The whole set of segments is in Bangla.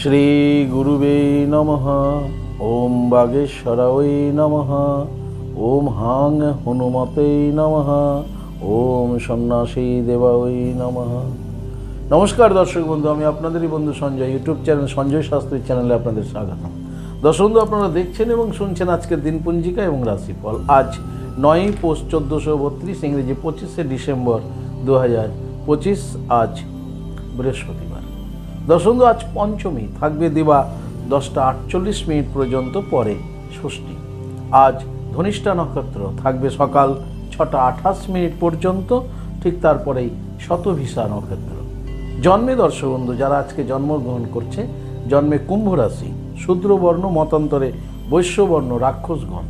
শ্রী গুরুবে নমঃ। ওম বাগেশ্বরায় নমঃ। ওম হাং হনুমতে নমঃ। ওম সন্ন্যাসী দেবায় নমঃ। নমস্কার দর্শক বন্ধু, আমি আপনাদেরই বন্ধু সঞ্জয়। ইউটিউব চ্যানেল সঞ্জয় শাস্ত্রী চ্যানেলে আপনাদের স্বাগত। দর্শক বন্ধু, আপনারা দেখছেন এবং শুনছেন আজকের দিনপঞ্জিকা এবং রাশিফল। আজ 9 পৌষ 1432, ইংরেজি 25শে ডিসেম্বর 2025। আজ বৃহস্পতিবার। দর্শক বন্ধু, আজ পঞ্চমী, থাকবে দিবা 10টা 48 পর্যন্ত, পরে ষষ্ঠী। আজ ধনিষ্ঠা নক্ষত্র, থাকবে সকাল 6টা 28 পর্যন্ত, ঠিক তারপরেই শতভিষা নক্ষত্র। জন্মে দর্শক বন্ধু যারা আজকে জন্মগ্রহণ করছে, জন্মে কুম্ভ রাশি, শূদ্রবর্ণ, মতান্তরে বৈশ্যবর্ণ, রাক্ষসগণ,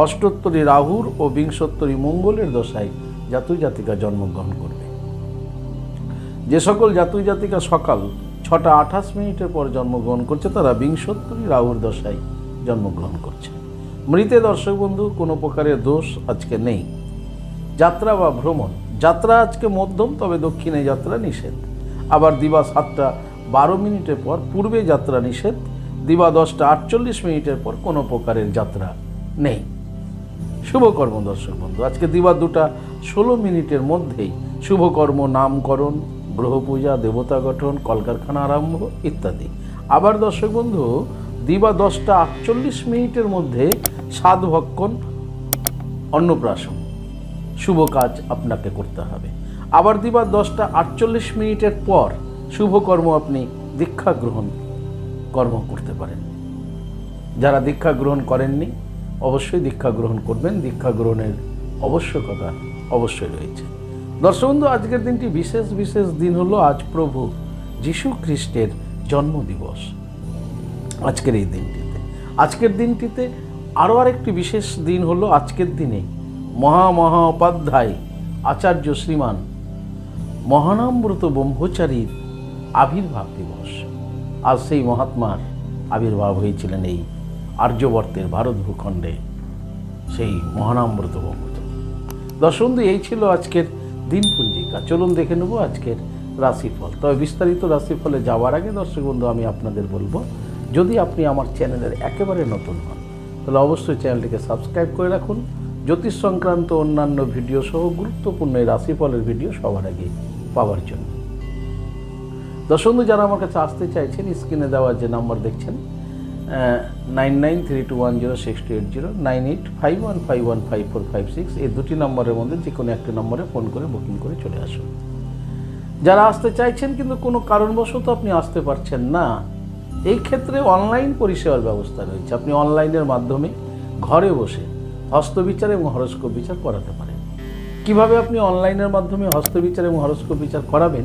অষ্টোত্তরী রাহুর ও বিংশোত্তরী মঙ্গলের দশায় জাতক জাতিকা জন্মগ্রহণ করবে। যে সকল জাতক জাতিকা সকাল 6টা 28 পর জন্মগ্রহণ করছে, তারা বিংশোত্তরী রাহুর দশায় জন্মগ্রহণ করছে। মৃতে দর্শক বন্ধু কোনো প্রকারের দোষ আজকে নেই। যাত্রা বা ভ্রমণ, যাত্রা আজকে মধ্যম, তবে দক্ষিণে যাত্রা নিষেধ। আবার দিবা 7টা 12 পর পূর্বে যাত্রা নিষেধ। দিবা 10টা 48 পর কোনো প্রকারের যাত্রা নেই। শুভকর্ম দর্শক বন্ধু, আজকে দিবা 2টা 16 মধ্যেই শুভকর্ম, নামকরণ, গ্রহ পূজা, দেবতা গঠন, কলকারখানা আরম্ভ ইত্যাদি। আবার দর্শক বন্ধু দিবা 10টা 48 মধ্যে সাধভক্ষণ, অন্নপ্রাশন, শুভ কাজ আপনাকে করতে হবে। আবার দিবা 10টা 48 পর শুভকর্ম, আপনি দীক্ষা গ্রহণ কর্ম করতে পারেন। যারা দীক্ষা গ্রহণ করেননি, অবশ্যই দীক্ষা গ্রহণ করবেন। দীক্ষা গ্রহণের আবশ্যকতা অবশ্যই রয়েছে। দর্শক বন্ধু, আজকের দিনটি বিশেষ দিন হলো আজ প্রভু যীশু খ্রিস্টের জন্মদিবস। আজকের দিনটিতে আরও আরেকটি বিশেষ দিন হলো আজকের দিনে মহামহোপাধ্যায় আচার্য শ্রীমান মহানামব্রত ব্রহ্মচারীর আবির্ভাব দিবস। আজ সেই মহাত্মার আবির্ভাব হয়েছিলেন এই আর্যবর্তের ভারত ভূখণ্ডে, সেই মহানামব্রত ব্রহ্মচারী। দর্শক বন্ধু, এই ছিল আজকের দিনপঞ্জিকা। চলুন দেখে নেব আজকের রাশিফল। তবে বিস্তারিত রাশিফলে যাওয়ার আগে দর্শক বন্ধু আমি আপনাদের বলবো, যদি আপনি আমার চ্যানেলের একেবারে নতুন হন, তাহলে অবশ্যই চ্যানেলটিকে সাবস্ক্রাইব করে রাখুন। জ্যোতিষ সংক্রান্ত অন্যান্য ভিডিও সহ গুরুত্বপূর্ণ এই রাশিফলের ভিডিও সবার আগে পাওয়ার জন্য। দর্শক বন্ধু, যারা আমার কাছে আসতে চাইছেন, স্ক্রিনে দেওয়া যে নাম্বার দেখছেন 9932106280, 9851515456, এই দুটি নম্বরের মধ্যে যে কোনো একটি নম্বরে ফোন করে বুকিং করে চলে আসুন। যারা আসতে চাইছেন কিন্তু কোনো কারণবশত আপনি আসতে পারছেন না, এই ক্ষেত্রে অনলাইন পরিষেবার ব্যবস্থা রয়েছে। আপনি অনলাইনের মাধ্যমে ঘরে বসে হস্তবিচার এবং হরস্কোপ বিচার করাতে পারেন। কিভাবে আপনি অনলাইনের মাধ্যমে হস্তবিচার এবং হরস্কোপ বিচার করাবেন,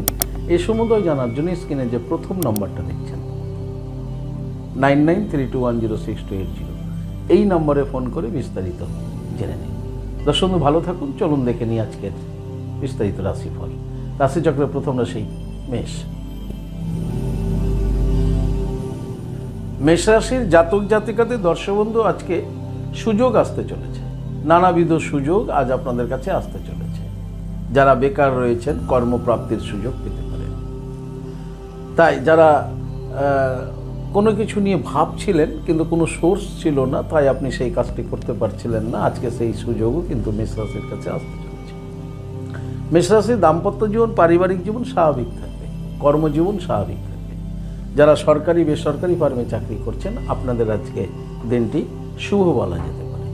এ সমুদয় জানার জন্য স্ক্রিনে যে প্রথম নম্বরটা দেখছেন 9932106280, এই নম্বরে ফোন করে বিস্তারিত জেনে নিন। দর্শক বন্ধু, ভালো থাকুন। চলুন দেখে নিই আজকের বিস্তারিত রাশিফল। রাশিচক্রের প্রথম রাশি মেষ। মেষ রাশির জাতক জাতিকাদের দর্শক বন্ধু আজকে সুযোগ আসতে চলেছে। নানাবিধ সুযোগ আজ আপনাদের কাছে আসতে চলেছে। যারা বেকার রয়েছেন, কর্মপ্রাপ্তির সুযোগ পেতে পারেন। তাই যারা কোনো কিছু নিয়ে ভাবছিলেন কিন্তু কোনো সোর্স ছিল না, তাই আপনি সেই কাজটি করতে পারছিলেন না, আজকে সেই সুযোগও কিন্তু মেষ রাশির কাছে আসতে চলেছে। মেষ রাশির দাম্পত্য জীবন, পারিবারিক জীবন স্বাভাবিক থাকবে, কর্মজীবন স্বাভাবিক থাকবে। যারা সরকারি বেসরকারি ফার্মে চাকরি করছেন, আপনাদের আজকে দিনটি শুভ বলা যেতে পারে।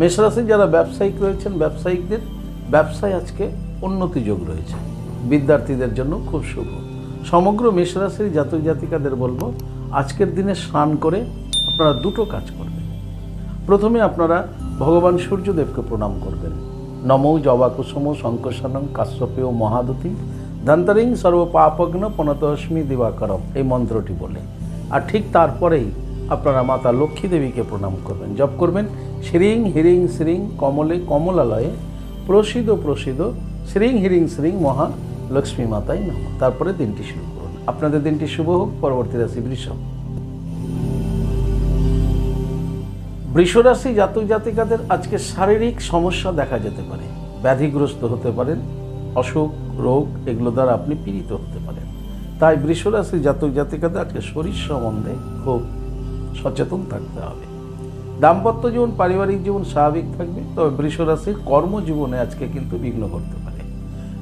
মেষ রাশির যারা ব্যবসায়িক রয়েছেন, ব্যবসায়িকদের ব্যবসায় আজকে উন্নতি যোগ রয়েছে। বিদ্যার্থীদের জন্য খুব শুভ। সমগ্র মেষ রাশির জাতক জাতিকাদের বলবো, আজকের দিনে স্নান করে আপনারা দুটো কাজ করবেন। প্রথমে আপনারা ভগবান সূর্যদেবকে প্রণাম করবেন। নমো জবাকুসুম শঙ্কর্ষণং কাশ্যপেয় মহাদুতি ধন্তরিং সর্বপাপগ্ন পনতস্মি দিবাকরম, এই মন্ত্রটি বলে। আর ঠিক তারপরেই আপনারা মাতা লক্ষ্মী দেবীকে প্রণাম করবেন। জপ করবেন শ্রীং হিরিং শ্রীং কমলে কমলালয়ে প্রসিদ প্রসিদ শ্রীং হিরিং শ্রীং মহা লক্ষ্মী মাতাই নম। তারপরে দিনটি শুরু করুন। আপনাদের দিনটি শুভ হোক। পরবর্তী রাশি বৃষ। বৃষ রাশি জাতক জাতিকাদের আজকে শারীরিক সমস্যা দেখা যেতে পারে। ব্যাধিগ্রস্ত হতে পারেন, অসুখ রোগ এগুলো দ্বারা আপনি পীড়িত হতে পারেন। তাই বৃষ রাশির জাতক জাতিকাদের আজকে শরীর সম্বন্ধে খুব সচেতন থাকতে হবে। দাম্পত্য জীবন পারিবারিক জীবন স্বাভাবিক থাকবে, তবে বৃষ রাশির কর্মজীবনে আজকে কিন্তু বিঘ্ন ঘটতে পারে।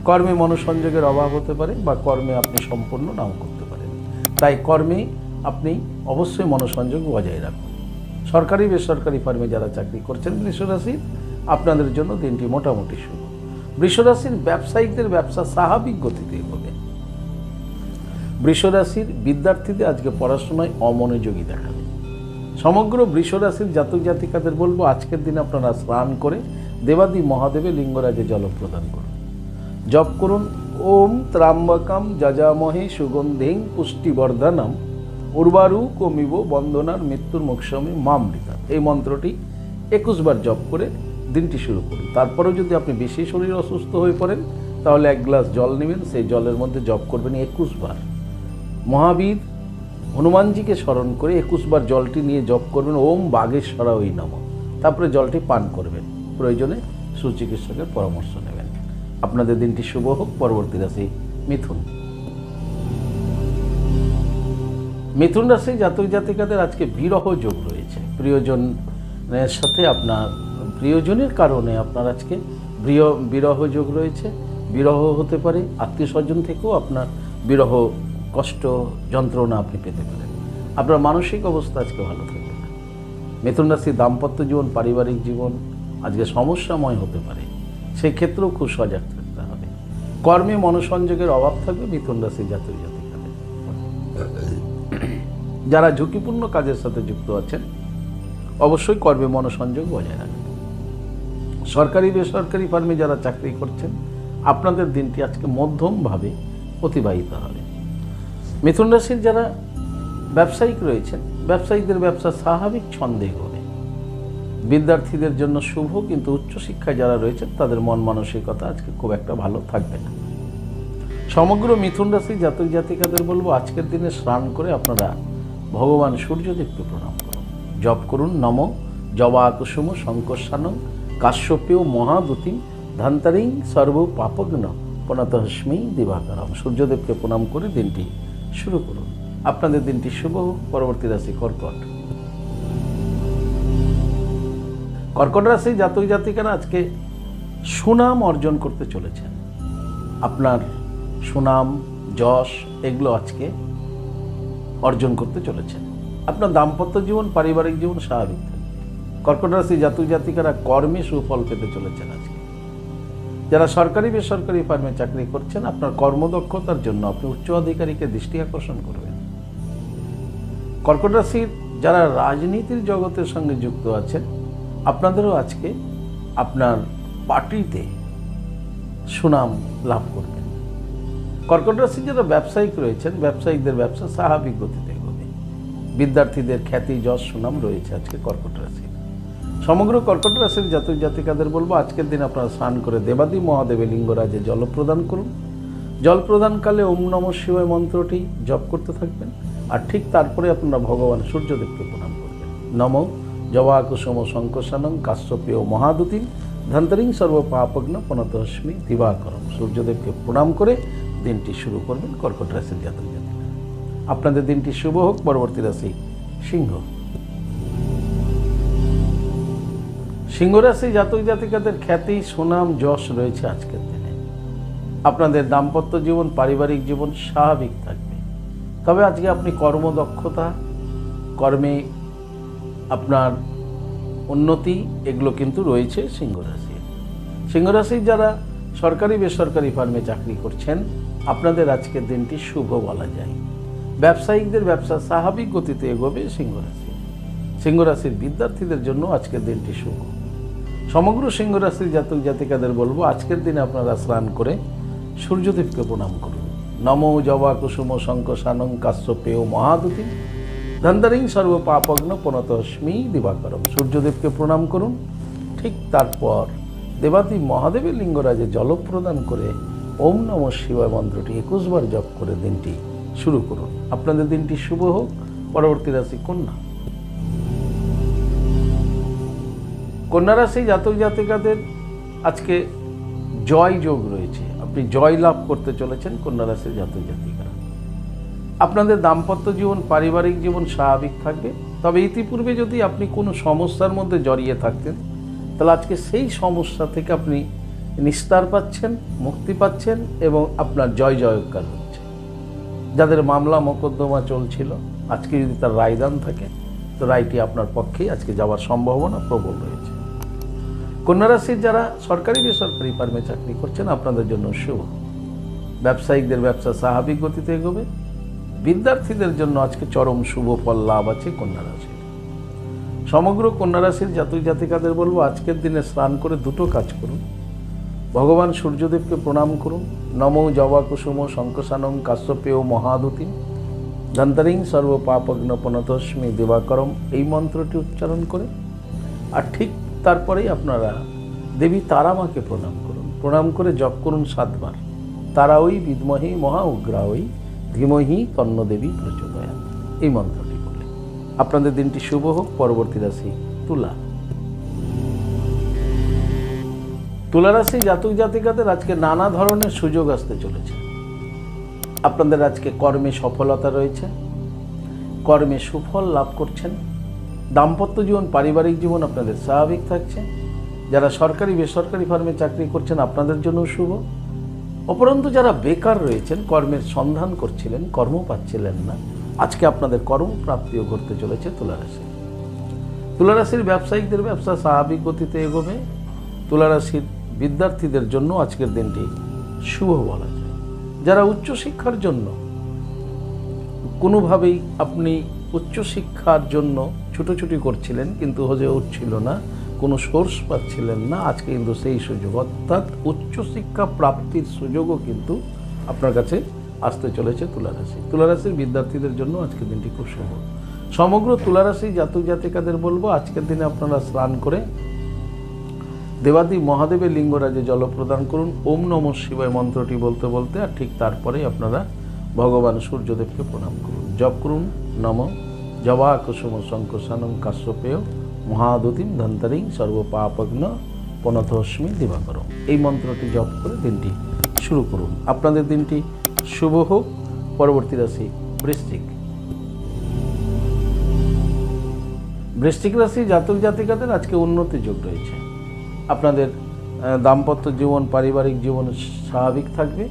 কর্মে মনোসংযোগের অভাব হতে পারে বা কর্মে আপনি সম্পূর্ণ নাও করতে পারেন। তাই কর্মে আপনি অবশ্যই মনোসংযোগ বজায় রাখুন। সরকারি বেসরকারি ফার্মে যারা চাকরি করছেন বৃষ রাশির, আপনাদের জন্য দিনটি মোটামুটি শুভ। বৃষ রাশির ব্যবসায়িকদের ব্যবসা স্বাভাবিক গতিতে হবে। বৃষ রাশির বিদ্যার্থীদের আজকে পড়াশোনায় অমনোযোগী দেখাবে। সমগ্র বৃষ রাশির জাতক জাতিকাদের বলবো আজকের দিনে আপনারা স্নান করে দেবাদি মহাদেবে লিঙ্গরাজে জল প্রদান করুন। জপ করুন ওম ত্রাম্বকম যজামহে সুগন্ধিং পুষ্টিবর্ধনম উর্বারু কমিব বন্দনার মৃত্যুর মোক্ষমে মামৃতা। এই মন্ত্রটি 21 বার জপ করে দিনটি শুরু করুন। তারপরেও যদি আপনি বেশি শরীর অসুস্থ হয়ে পড়েন তাহলে 1 গ্লাস জল নেবেন, সেই জলের মধ্যে জপ করবেন 21 বার। মহাবীর হনুমানজিকে স্মরণ করে 21 বার জলটি নিয়ে জপ করবেন ওম বাগেশ্বরায় নমঃ। তারপরে জলটি পান করবেন। প্রয়োজনে সুচিকিৎসকের পরামর্শ নেবেন। আপনাদের দিনটি শুভ হোক। পরবর্তী রাশি মিথুন। মিথুন রাশি জাতক জাতিকাদের আজকে বিরহ যোগ রয়েছে। প্রিয়জনের সাথে আপনার প্রিয়জনের কারণে আপনার আজকে বিরহ যোগ রয়েছে। বিরহ হতে পারে, আত্মীয় স্বজন থেকেও আপনার বিরহ কষ্ট যন্ত্রণা আপনি পেতে পারেন। আপনার মানসিক অবস্থা আজকে ভালো থাকবে না। মিথুন রাশি দাম্পত্য জীবন পারিবারিক জীবন আজকে সমস্যাময় হতে পারে, সেই ক্ষেত্রেও খুব সজাগ থাকতে হবে। কর্মে মনোসংযোগের অভাব থাকবে মিথুন রাশি জাতক জাতিকাদের। যারা ঝুঁকিপূর্ণ কাজের সাথে যুক্ত আছেন অবশ্যই কর্মে মনোসংযোগ বজায় রাখবেন। সরকারি বেসরকারি ফার্মে যারা চাকরি করছেন আপনাদের দিনটি আজকে মধ্যমভাবে অতিবাহিত হবে। মিথুন রাশির যারা ব্যবসায়িক রয়েছেন ব্যবসায়িকদের ব্যবসা স্বাভাবিক ছন্দে হবে। বিদ্যার্থীদের জন্য শুভ, কিন্তু উচ্চশিক্ষায় যারা রয়েছেন তাদের মন মানসিকতা আজকে খুব একটা ভালো থাকবে না। সমগ্র মিথুন রাশি জাতক জাতিকাদের বলবো আজকের দিনে স্নান করে আপনারা ভগবান সূর্যদেবকে প্রণাম করুন। জপ করুন নম জবা কুসুম শঙ্করসানং কাশ্যপেয় মহাদুতিম ধান্তারিং সর্ব পাপগ্ন প্রণতহস্মি দিবাকরম। সূর্যদেবকে প্রণাম করে দিনটি শুরু করুন। আপনাদের দিনটি শুভ হোক। পরবর্তী রাশি কর্কট। কর্কট রাশি জাতক জাতিকারা আজকে সুনাম অর্জন করতে চলেছেন। আপনার সুনাম যশ এগুলো আজকে অর্জন করতে চলেছেন। আপনার দাম্পত্য জীবন পারিবারিক জীবন স্বাভাবিক থাকবে। কর্কট রাশি জাতক জাতিকারা কর্মে সুফল পেতে চলেছেন আজকে। যারা সরকারি বেসরকারি ফার্মে চাকরি করছেন আপনার কর্মদক্ষতার জন্য আপনি উচ্চ আধিকারিকে দৃষ্টি আকর্ষণ করবেন। কর্কট রাশির যারা রাজনীতির জগতের সঙ্গে যুক্ত আছেন আপনাদেরও আজকে আপনার পার্টিতে সুনাম লাভ করবেন। কর্কট রাশির যারা ব্যবসায়িক রয়েছেন ব্যবসায়িকদের ব্যবসা স্বাভাবিক গতিতে এগোবে। বিদ্যার্থীদের খ্যাতি যশ সুনাম রয়েছে আজকে কর্কট রাশির। সমগ্র কর্কট রাশির জাতক জাতিকাদের বলবো আজকের দিন আপনারা স্নান করে দেবাদি মহাদেবে লিঙ্গরাজে জল প্রদান করুন। জল প্রদানকালে ওম নমঃ শিবায় মন্ত্রটি জপ করতে থাকবেন, আর ঠিক তারপরে আপনারা ভগবান সূর্যদেবকে প্রণাম করবেন। নম জবা কুসুম শঙ্করসানং কাশ্যপেয় মহাদুতিম ধন্তরিং সর্ব পাপগ্ন প্রণতহস্মি দিবাকরম। সূর্যদেবকে প্রণাম করে দিনটি শুরু করবেন কর্কট রাশির জাতক জাতিকা। আপনাদের দিনটি শুভ হোক। পরবর্তী রাশি সিংহ। সিংহ রাশি জাতক জাতিকাদের খ্যাতি সুনাম যশ রয়েছে আজকের দিনে। আপনাদের দাম্পত্য জীবন পারিবারিক জীবন স্বাভাবিক থাকবে। তবে আজকে আপনি কর্মদক্ষতা কর্মে আপনার উন্নতি এগুলো কিন্তু রয়েছে সিংহ রাশির। সিংহ রাশির যারা সরকারি বেসরকারি ফার্মে চাকরি করছেন আপনাদের আজকের দিনটি শুভ বলা যায়। ব্যবসায়িকদের ব্যবসা স্বাভাবিক গতিতে এগোবে সিংহ রাশি। সিংহ রাশির বিদ্যার্থীদের জন্য আজকের দিনটি শুভ। সমগ্র সিংহ রাশির জাতক জাতিকাদের বলবো আজকের দিনে আপনারা স্নান করে সূর্যদেবকে প্রণাম করুন। নম জবা কুসুম শঙ্করসানং কাশ্যপেয় মহাদুতি ধন্দারিং সর্ব পাপগ্ন প্রণতহস্মি দিবাকরম। সূর্যদেবকে প্রণাম করুন। ঠিক তারপর দেবাদি মহাদেবের লিঙ্গরাজে জল প্রদান করে ওম নমঃ শিবায় মন্ত্রটি 21 বার জপ করে দিনটি শুরু করুন। আপনাদের দিনটি শুভ হোক। পরবর্তী রাশি কন্যা। কন্যা রাশি জাতক জাতিকাদের আজকে জয় যোগ রয়েছে। আপনি জয় লাভ করতে চলেছেন কন্যা রাশির জাতক জাতিকারা। আপনাদের দাম্পত্য জীবন, পারিবারিক জীবন স্বাভাবিক থাকবে। তবে ইতিপূর্বে যদি আপনি কোনো সমস্যার মধ্যে জড়িয়ে থাকতেন, তাহলে আজকে সেই সমস্যা থেকে আপনি নিস্তার পাচ্ছেন, মুক্তি পাচ্ছেন এবং আপনার জয় জয়কার হচ্ছে। যাদের মামলা মোকদ্দমা চলছিল, আজকে যদি তার রায়দান থাকে, তো রায়টি আপনার পক্ষেই আজকে যাওয়ার সম্ভাবনা প্রবল রয়েছে। কন্যা রাশির যারা সরকারি বেসরকারি ফার্মে চাকরি করছেন, আপনাদের জন্য শুভ। ব্যবসায়িকদের ব্যবসা স্বাভাবিক গতিতে এগোবে। বিদ্যার্থীদের জন্য আজকে চরম শুভ ফল লাভ আছে কন্যা রাশির। সমগ্র কন্যা রাশির জাতক জাতিকাদের বলবো, আজকের দিনে স্নান করে দুটো কাজ করুন। ভগবান সূর্যদেবকে প্রণাম করুন। নমো জবা কুসুম শঙ্কসানং কাশ্যপেয় মহাদুতিম ধন্তরিং সর্ব পাপগ্ন পনতস্মি দিবাকরম, এই মন্ত্রটি উচ্চারণ করে আর ঠিক তারপরেই আপনারা দেবী তারামাকে প্রণাম করুন। প্রণাম করে জপ করুন 7 বার, তারা ওই বিদ্মহি মহা উগ্রা ওই ধীমহি কর্ণদেবী প্রচোদয়াৎ, এই মন্ত্রটি বলে আপনাদের দিনটি শুভ হোক। পরবর্তী রাশি তুলা। তুলা রাশি জাতক জাতিকাদের আজকে নানা ধরনের সুযোগ আসতে চলেছে। আপনাদের আজকে কর্মে সফলতা রয়েছে, কর্মে সুফল লাভ করছেন। দাম্পত্য জীবন, পারিবারিক জীবন আপনাদের স্বাভাবিক থাকছে। যারা সরকারি বেসরকারি ফার্মে চাকরি করছেন, আপনাদের জন্য শুভ। অপরন্তু যারা বেকার রয়েছেন, কর্মের সন্ধান করছিলেন, কর্ম পাচ্ছিলেন না, আজকে আপনাদের কর্মপ্রাপ্তিও ঘটতে চলেছে তুলা রাশি। তুলা রাশির ব্যবসায়িকদের ব্যবসা স্বাভাবিক গতিতে এগোবে। তুলা রাশির বিদ্যার্থীদের জন্য আজকের দিনটি শুভ বলা যায়। যারা উচ্চশিক্ষার জন্য কোনোভাবেই আপনি উচ্চশিক্ষার জন্য ছুটোছুটি করছিলেন কিন্তু হয়ে উঠছিল না, কোনো সোর্স পাচ্ছিলেন না, আজকে কিন্তু সেই সুযোগ, অর্থাৎ উচ্চশিক্ষা প্রাপ্তির সুযোগও কিন্তু আপনার কাছে আসতে চলেছে তুলা রাশি। তুলা রাশির বিদ্যার্থীদের জন্য আজকের দিনটি খুব শুভ। সমগ্র তুলা রাশি জাতক জাতিকাদের বলবো, আজকের দিনে আপনারা স্নান করে দেবাদি মহাদেবের লিঙ্গরাজে জল প্রদান করুন। ওম নমঃ শিবায় মন্ত্রটি বলতে বলতে আর ঠিক তারপরেই আপনারা ভগবান সূর্যদেবকে প্রণাম করুন। জপ করুন নম জবা কুসুম শঙ্কসানং কাশ্যপেয় মহাদুতিম ধন্তরিং সর্ব পাপগ্ন পনতস্মি দিবাকরম, এই মন্ত্রটি জপ করে দিনটি শুরু করুন। আপনাদের দিনটি শুভ হোক। পরবর্তী রাশি বৃশ্চিক। বৃশ্চিক রাশি জাতক জাতিকাদের আজকে উন্নতি যোগ রয়েছে। আপনাদের দাম্পত্য জীবন, পারিবারিক জীবন স্বাভাবিক থাকবে।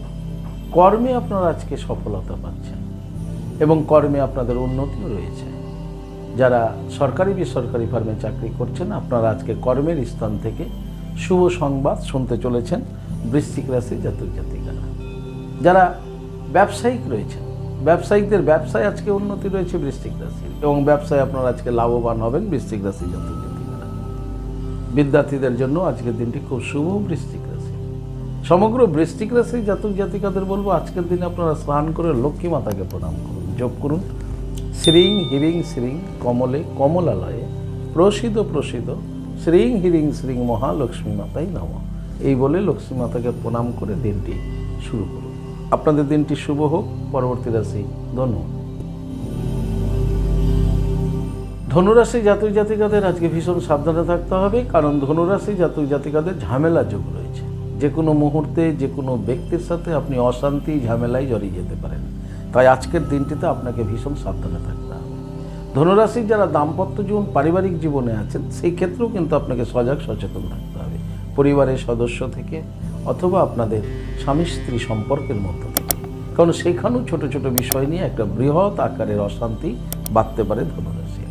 কর্মে আপনারা আজকে সফলতা পাচ্ছেন এবং কর্মে আপনাদের উন্নতিও রয়েছে। যারা সরকারি বেসরকারি ফার্মে চাকরি করছেন, আপনারা আজকে কর্মের স্থান থেকে শুভ সংবাদ শুনতে চলেছেন বৃশ্চিক রাশি জাতক জাতিকারা। যারা ব্যবসায়িক রয়েছেন, ব্যবসায়িকদের ব্যবসায় আজকে উন্নতি রয়েছে বৃশ্চিক রাশির এবং ব্যবসায় আপনারা আজকে লাভবান হবেন বৃশ্চিক রাশি জাতক জাতিকারা। বিদ্যার্থীদের জন্য আজকের দিনটি খুব শুভ বৃশ্চিক রাশি। সমগ্র বৃশ্চিক রাশি জাতক জাতিকাদের বলবো, আজকের দিনে আপনারা স্নান করে লক্ষ্মী মাতাকে প্রণাম করুন। জপ করুন শ্রীং হিরিং শ্রীং কমলে কমলালয়ে প্রসিদ্ধ প্রসিদ্ধ শ্রীং হিরিং শ্রীং মহালক্ষ্মী মাতাই নমঃ, এই বলে লক্ষ্মী মাতাকে প্রণাম করে দিনটি শুরু করুন। আপনাদের দিনটি শুভ হোক। পরবর্তী রাশি ধনু। ধনুরাশি জাতক জাতিকাদের আজকে ভীষণ সাবধানে থাকতে হবে, কারণ ধনুরাশি জাতক জাতিকাদের ঝামেলা যোগ রয়েছে। যে কোনো মুহূর্তে যে কোনো ব্যক্তির সাথে আপনি অশান্তি ঝামেলায় জড়িয়ে যেতে পারেন, তাই আজকের দিনটিতে আপনাকে ভীষণ সাবধানে থাকতে হবে। ধনুরাশির যারা দাম্পত্য জীবন, পারিবারিক জীবনে আছেন, সেই ক্ষেত্রেও কিন্তু আপনাকে সজাগ সচেতন থাকতে হবে। পরিবারের সদস্য থেকে অথবা আপনাদের স্বামী স্ত্রী সম্পর্কের মধ্য থেকে, কারণ সেখানেও ছোট ছোট বিষয় নিয়ে একটা বৃহৎ আকারের অশান্তি বাড়তে পারে ধনুরাশি।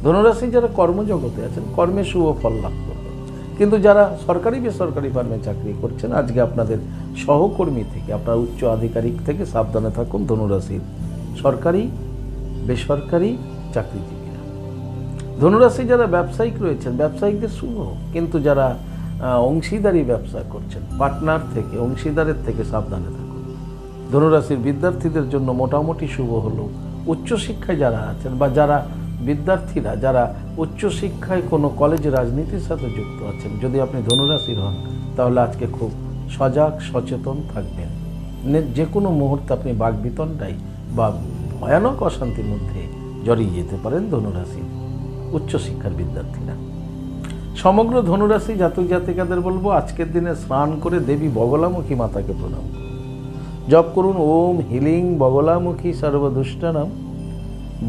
ধনুরাশি যারা কর্মজগতে আছেন, কর্মে শুভ ফল লাভ করবেন। কিন্তু যারা সরকারি বেসরকারি ফার্মে চাকরি করছেন, আজকে আপনাদের সহকর্মী থেকে, আপনার উচ্চ আধিকারিক থেকে সাবধানে থাকুন ধনুরাশির সরকারি বেসরকারি চাকরিজীবীরা। ধনুরাশি যারা ব্যবসায়িক রয়েছেন, ব্যবসায়িকদের শুভ, কিন্তু যারা অংশীদারি ব্যবসা করছেন, পার্টনার থেকে, অংশীদারের থেকে সাবধানে থাকুন। ধনুরাশির বিদ্যার্থীদের জন্য মোটামুটি শুভ হলো। উচ্চশিক্ষায় যারা আছেন বা যারা বিদ্যার্থীরা যারা উচ্চশিক্ষায় কোনো কলেজ রাজনীতির সাথে যুক্ত আছেন, যদি আপনি ধনুরাশির হন, তাহলে আজকে খুব সজাগ সচেতন থাকবেন। যে কোনো মুহূর্তে আপনি বাকবিতণ্ডায় বা ভয়ানক অশান্তির মধ্যে জড়িয়ে যেতে পারেন ধনুরাশির উচ্চশিক্ষার বিদ্যার্থীরা। সমগ্র ধনুরাশি জাতক জাতিকাদের বলবো, আজকের দিনে স্নান করে দেবী বগলামুখী মাতাকে প্রণাম করুন। জপ করুন ওম হিলিং বগলামুখী সর্বদুষ্টানাম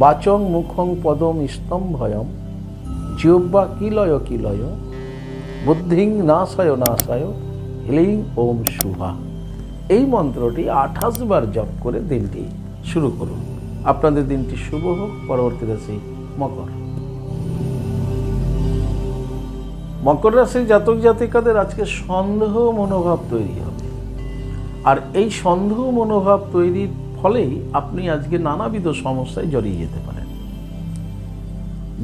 বাচং মুখং পদম স্তম্ভয়ম জিহ্বা কিলয় কিলয় বুদ্ধিং নাশয় নাশয় হিলিং ওম শুভা। এই মন্ত্রটি 28 বার জপ করে দিনটি শুরু করুন। আপনাদের দিনটি শুভ হোক। পরবর্তী রাশি মকর। মকর রাশির জাতক জাতিকাদের আজকে সন্দেহ মনোভাব তৈরি হবে, আর এই সন্দেহ মনোভাব তৈরির ফলেই আপনি আজকে নানাবিধ সমস্যায় জড়িয়ে যেতে পারেন।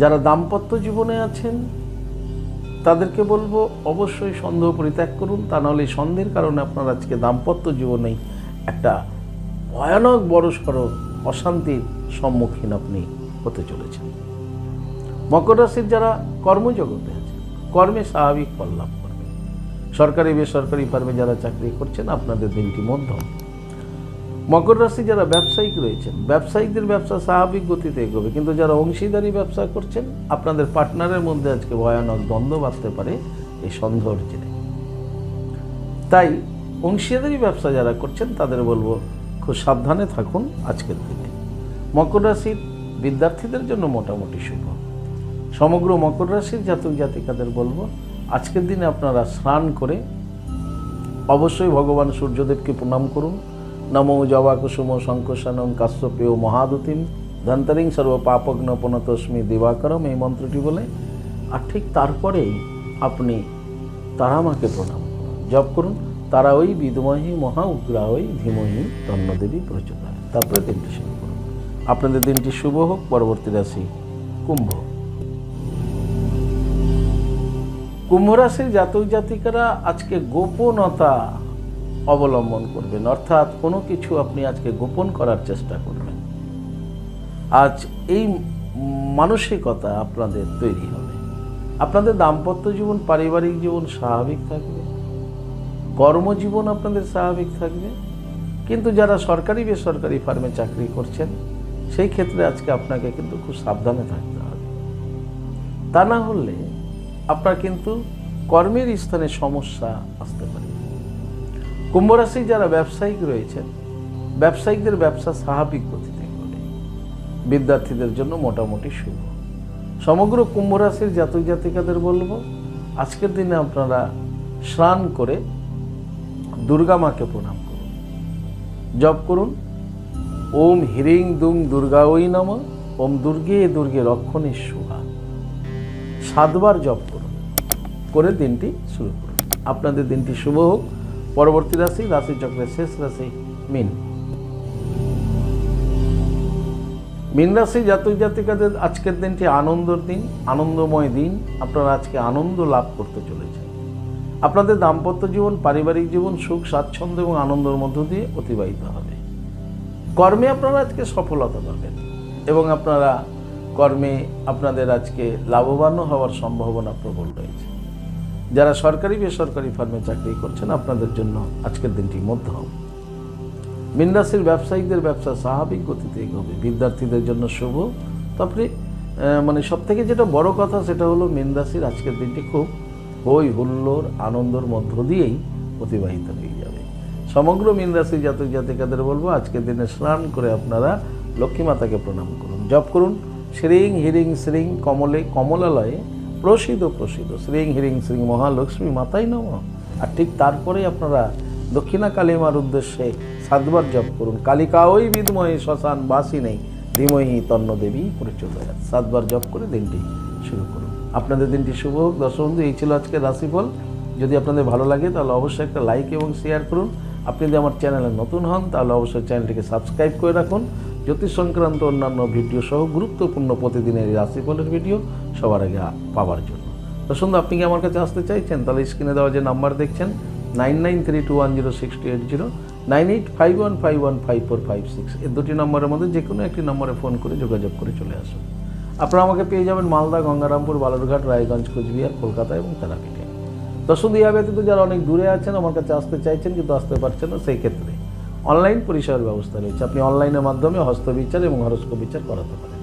যারা দাম্পত্য জীবনে আছেন তাদেরকে বলবো অবশ্যই সন্দেহ পরিত্যাগ করুন, তা নাহলে সন্দেহের কারণে আপনার আজকে দাম্পত্য জীবনেই একটা ভয়ানক বড়সড় অশান্তির সম্মুখীন আপনি হতে চলেছেন। মকর রাশির যারা কর্মজগতে আছেন কর্মে স্বাভাবিক ফল লাভ করবেন। সরকারি বেসরকারি ফার্মে যারা চাকরি করছেন আপনাদের দিনটি মধ্যম। মকর রাশি যারা ব্যবসায়িক রয়েছেন ব্যবসায়িকদের ব্যবসা স্বাভাবিক গতিতে এগোবে, কিন্তু যারা অংশীদারি ব্যবসা করছেন আপনাদের পার্টনারের মধ্যে আজকে ভয়ানক দ্বন্দ্ব বাঁধতে পারে এই সন্দেহের জেরে। তাই অংশীদারি ব্যবসা যারা করছেন তাদের বলবো খুব সাবধানে থাকুন আজকের দিনে। মকর রাশির বিদ্যার্থীদের জন্য মোটামুটি শুভ। সমগ্র মকর রাশির জাতক জাতিকাদের বলবো আজকের দিনে আপনারা স্নান করে অবশ্যই ভগবান সূর্যদেবকে প্রণাম করুন। নমো জবা কুসুম শঙ্কশানং কাশ্যপেয় মহাদুতিম ধন্তরিং সর্ব পাপগ্ন পনতস্মি দিবাকরম, এই মন্ত্রটি বলে আর ঠিক তারপরেই আপনি তারামাকে প্রণাম করুন। জপ করুন তারা ওই বিদ্মহি মহা উগ্রাহই ধীমহি তন্নদেবী প্রচোদয়াৎ। তারপরে দিনটি শুরু করুন। আপনাদের দিনটি শুভ হোক। পরবর্তী রাশি কুম্ভ। কুম্ভ রাশির জাতক জাতিকারা আজকে গোপনতা অবলম্বন করবেন, অর্থাৎ কোনো কিছু আপনি আজকে গোপন করার চেষ্টা করবেন। আজ এই মানসিকতা আপনাদের তৈরি হবে। আপনাদের দাম্পত্য জীবন পারিবারিক জীবন স্বাভাবিক থাকবে, কর্মজীবন আপনাদের স্বাভাবিক থাকবে, কিন্তু যারা সরকারি বেসরকারি ফার্মে চাকরি করছেন সেই ক্ষেত্রে আজকে আপনাকে কিন্তু খুব সাবধানে থাকতে হবে, তা না হলে আপনার কিন্তু কর্মের স্থানে সমস্যা আসতে পারে। কুম্ভ রাশি যারা ব্যবসায়িক রয়েছেন ব্যবসায়িকদের ব্যবসা স্বাভাবিক গতিতে চলে। বিদ্যার্থীদের জন্য মোটামুটি শুভ। সমগ্র কুম্ভ রাশির জাতক জাতিকাদের বলবো আজকের দিনে আপনারা স্নান করে দুর্গা মাকে প্রণাম করুন। জপ করুন ওম হিরিং দুং দুর্গা ওই নমঃ ওম দুর্গে দুর্গে রক্ষণী শুভা। 7 বার জপ করুন, করে দিনটি শুরু করুন। আপনাদের দিনটি শুভ হোক। পরবর্তী রাশি রাশিচক্রের শেষ রাশি মীন। মীন রাশি জাতক জাতিকাদের আজকের দিনটি আনন্দের দিন, আনন্দময় দিন। আপনারা আজকে আনন্দ লাভ করতে চলেছেন। আপনাদের দাম্পত্য জীবন পারিবারিক জীবন সুখ স্বাচ্ছন্দ্য এবং আনন্দের মধ্য দিয়ে অতিবাহিত হবে। কর্মে আপনারা আজকে সফলতা পাবেন এবং আপনারা কর্মে আপনাদের আজকে লাভবানও হওয়ার সম্ভাবনা প্রবল রয়েছে। যারা সরকারি বেসরকারি ফার্মে চাকরি করছেন আপনাদের জন্য আজকের দিনটি মধ্যম। মীন রাশির ব্যবসায়িকদের ব্যবসা স্বাভাবিক গতিতে এগোবে। বিদ্যার্থীদের জন্য শুভ। তারপরে সব থেকে যেটা বড় কথা সেটা হলো মীন রাশির আজকের দিনটি খুব হই হুল্লোড় আনন্দের মধ্য দিয়েই অতিবাহিত হয়ে যাবে। সমগ্র মীন রাশির জাতক জাতিকাদের বলবো আজকের দিনে স্নান করে আপনারা লক্ষ্মী মাতাকে প্রণাম করুন। জপ করুন শ্রীং হিরিং শ্রীং কমলে কমলালয়ে প্রসিদ্ধ প্রসিদ্ধ শ্রীং হিরিং শ্রীং মহালক্ষ্মী মাতাই নমঃ। আর ঠিক তারপরে আপনারা দক্ষিণা কালীমার উদ্দেশ্যে 7 বার জপ করুন কালিকা ওই বিদ্মহে শ্মশান বাসী নেই ধীমহি তন্নদেবী প্রচোদয়াৎ। 7 বার জপ করে দিনটি শুরু করুন। আপনাদের দিনটি শুভ হোক। দর্শক বন্ধু, এই ছিল আজকের রাশিফল। যদি আপনাদের ভালো লাগে তাহলে অবশ্যই একটা লাইক এবং শেয়ার করুন। আপনি যদি আমার চ্যানেলে নতুন হন তাহলে অবশ্যই চ্যানেলটিকে সাবস্ক্রাইব করে রাখুন। জ্যোতিষ সংক্রান্ত অন্যান্য ভিডিও সহ গুরুত্বপূর্ণ প্রতিদিনের এই রাশিফলের ভিডিও সবার আগে পাওয়ার জন্য। দর্শক বন্ধু, আপনি কি আমার কাছে আসতে চাইছেন তাহলে স্ক্রিনে দেওয়া যে নাম্বার দেখছেন 9932106280 9851515456 এই দুটি নম্বরের মধ্যে যে কোনো একটি নম্বরে ফোন করে যোগাযোগ করে চলে আসুন। আপনারা আমাকে পেয়ে যাবেন মালদা, গঙ্গারামপুর, বালুরঘাট, রায়গঞ্জ, কোচবিহার, কলকাতা এবং তারাপীঠে। দর্শক ইহা ব্যতীত যারা অনেক দূরে আছেন আমার কাছে আসতে চাইছেন কিন্তু আসতে পারছেন না, সেই ক্ষেত্রে অনলাইন পরিষেবার ব্যবস্থা রয়েছে। আপনি অনলাইনের মাধ্যমে হস্তবিচার এবং হরস্কোপ বিচার করাতে পারেন।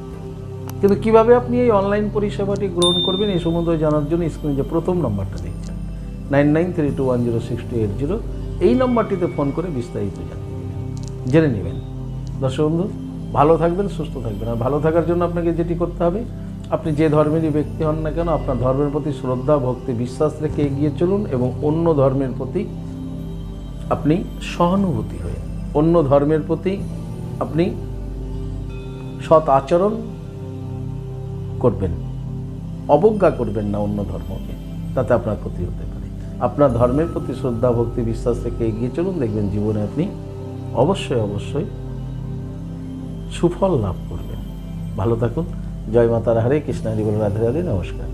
কিন্তু কীভাবে আপনি এই অনলাইন পরিষেবাটি গ্রহণ করবেন এই সম্বন্ধে জানার জন্য স্ক্রিনে যে প্রথম নম্বরটা দেখছেন 9932106280 এই নম্বরটিতে ফোন করে বিস্তারিত জানিয়ে দেবেন। জেনে নেবেন। দর্শক বন্ধু, ভালো থাকবেন, সুস্থ থাকবেন। আর ভালো থাকার জন্য আপনাকে যেটি করতে হবে, আপনি যে ধর্মেরই ব্যক্তি হন না কেন, আপনার ধর্মের প্রতি শ্রদ্ধা, ভক্তি, বিশ্বাস রেখে এগিয়ে চলুন এবং অন্য ধর্মের প্রতি আপনি সহানুভূতি হয়ে অন্য ধর্মের প্রতি আপনি সৎ আচরণ করবেন, অবজ্ঞা করবেন না অন্য ধর্মকে, তাতে আপনার ক্ষতি হতে পারে। আপনার ধর্মের প্রতি শ্রদ্ধা, ভক্তি, বিশ্বাস রেখে এগিয়ে চলুন, দেখবেন জীবনে আপনি অবশ্যই অবশ্যই সুফল লাভ করবেন। ভালো থাকুন। জয় মাতারা, হরে কৃষ্ণ, হরি বল, রাধে রাধে, নমস্কার।